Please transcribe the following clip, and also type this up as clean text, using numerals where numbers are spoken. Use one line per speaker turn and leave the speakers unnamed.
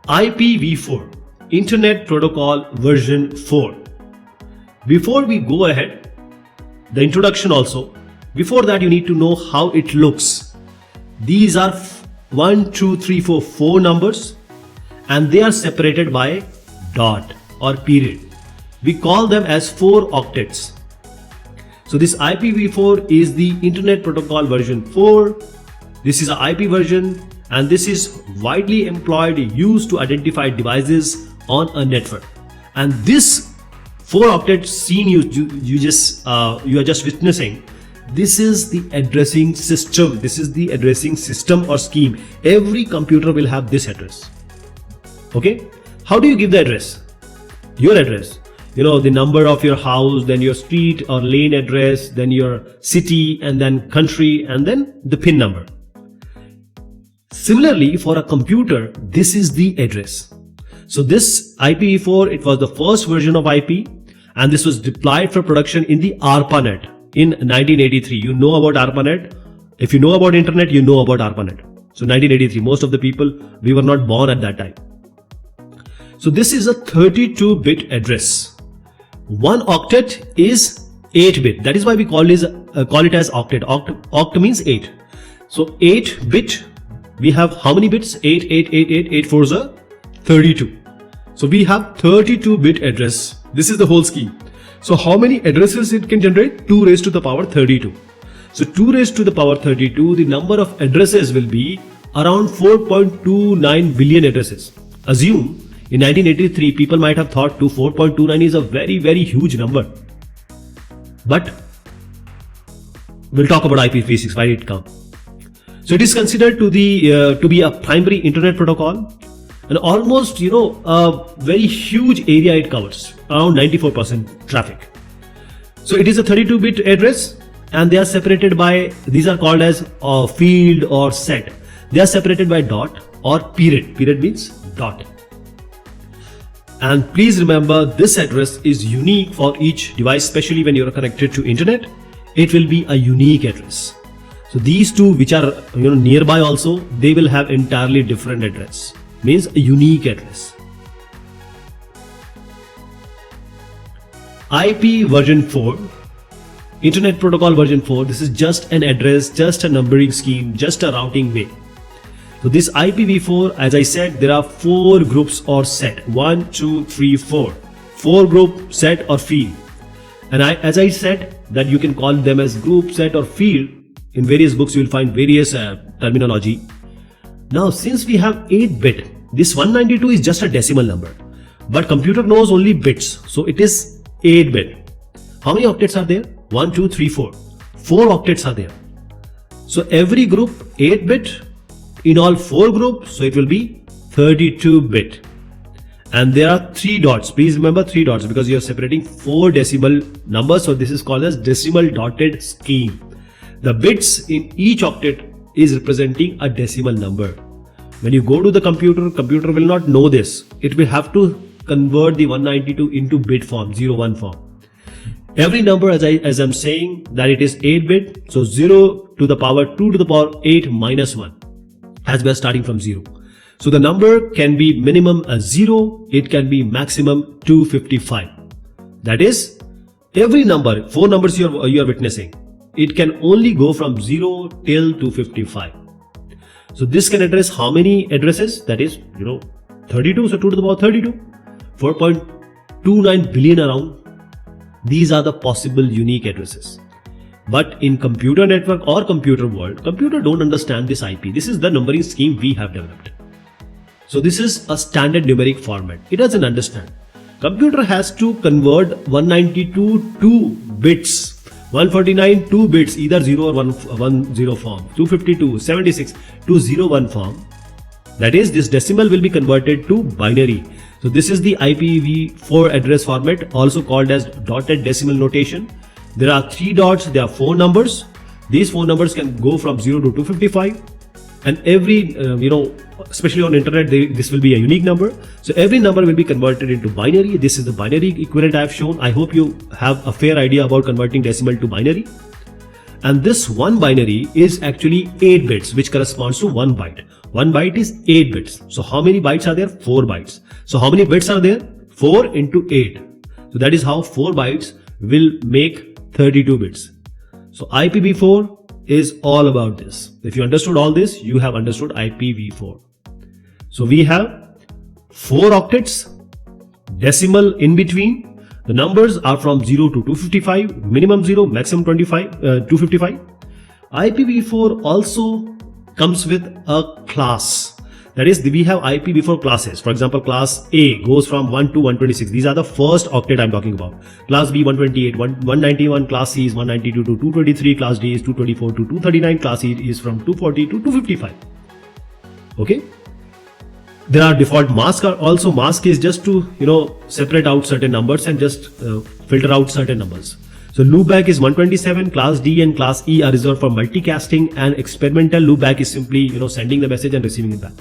IPv4, Internet Protocol version 4. Before we go ahead, the introduction also, before that you need to know how it looks. These are 1, 2, 3, 4, 4 numbers, and they are separated by dot or period. We call them as 4 octets. So this IPv4 is the Internet Protocol version 4. This is an IP version, and this is widely employed, used to identify devices on a network. And this 4 octet scene you are just witnessing, this is the addressing system. This is the addressing system or scheme. Every computer will have this address. Okay, how do you give the address? Your address, the number of your house, then your street or lane address, then your city, and then country, and then the PIN number. Similarly, for a computer, this is the address. So this IPv4, it was the first version of IP, and this was deployed for production in the ARPANET in 1983. You know about ARPANET. If you know about internet, you know about ARPANET. So 1983, most of the people, we were not born at that time. So this is a 32-bit address. One octet is 8-bit. That is why we call it as octet. Oct means 8. So 8-bit, we have how many bits? 8, 8, 8, 8, 8 4s are 32. So we have 32-bit address. This is the whole scheme. So how many addresses it can generate? 2 raised to the power 32. So 2 raised to the power 32, the number of addresses will be around 4.29 billion addresses. Assume in 1983, people might have thought 4.29 is a very, very huge number. But we'll talk about IPv6, why it comes. So it is considered to be a primary internet protocol, and almost a very huge area it covers, around 94% traffic. So it is a 32-bit address, and they are separated by, these are called as field or set. They are separated by dot or period. Period means dot. And please remember, this address is unique for each device, especially when you are connected to internet. It will be a unique address. So these two which are nearby also, they will have entirely different address. Means a unique address. IP version 4, Internet Protocol version 4, this is just an address, just a numbering scheme, just a routing way. So this IPv4, as I said, there are 4 groups or set. 1, 2, 3, 4. 4 group, set or field. And as I said, that you can call them as group, set or field. In various books, you will find various terminology. Now, since we have 8-bit, this 192 is just a decimal number. But computer knows only bits. So it is 8-bit. How many octets are there? 1, 2, 3, 4. 4 octets are there. So every group 8-bit. In all 4 groups, so it will be 32-bit. And there are 3 dots. Please remember 3 dots because you are separating 4 decimal numbers. So this is called as decimal dotted scheme. The bits in each octet is representing a decimal number. When you go to the computer will not know this. It will have to convert the 192 into bit form, 01 form. Every number, as I'm saying, that it is 8-bit. So 0 to the power 2 to the power 8 minus 1. As we are starting from 0. So the number can be minimum as 0. It can be maximum 255. That is, every number, 4 numbers you are witnessing, it can only go from 0 till 255. So this can address how many addresses? That is, 32. So 2 to the power 32. 4.29 billion around. These are the possible unique addresses. But in computer network or computer world, computer don't understand this IP. This is the numbering scheme we have developed. So this is a standard numeric format. It doesn't understand. Computer has to convert 192 to bits. 149 2 bits, either 0 or 10 form. 252, 76 to 01 form. That is, this decimal will be converted to binary. So this is the IPv4 address format, also called as dotted decimal notation. There are 3 dots, there are 4 numbers. These 4 numbers can go from 0 to 255. And every, especially on internet, this will be a unique number. So every number will be converted into binary. This is the binary equivalent I have shown. I hope you have a fair idea about converting decimal to binary. And this one binary is actually 8 bits, which corresponds to 1 byte. 1 byte is 8 bits. So how many bytes are there? 4 bytes. So how many bits are there? 4 into 8. So that is how 4 bytes will make 32 bits. So IPv4 is all about this. If you understood all this, you have understood IPv4. So we have 4 octets, decimal in between. The numbers are from 0 to 255, minimum 0, maximum 255. IPv4 also comes with a class. That is, we have IPv4 classes. For example, class A goes from 1 to 126. These are the first octet I'm talking about. Class B 128, 191, class C is 192 to 223, class D is 224 to 239, class E is from 240 to 255. Okay. There are default masks also. Mask is just to, separate out certain numbers and just filter out certain numbers. So loopback is 127, class D and class E are reserved for multicasting, and experimental loopback is simply, sending the message and receiving it back.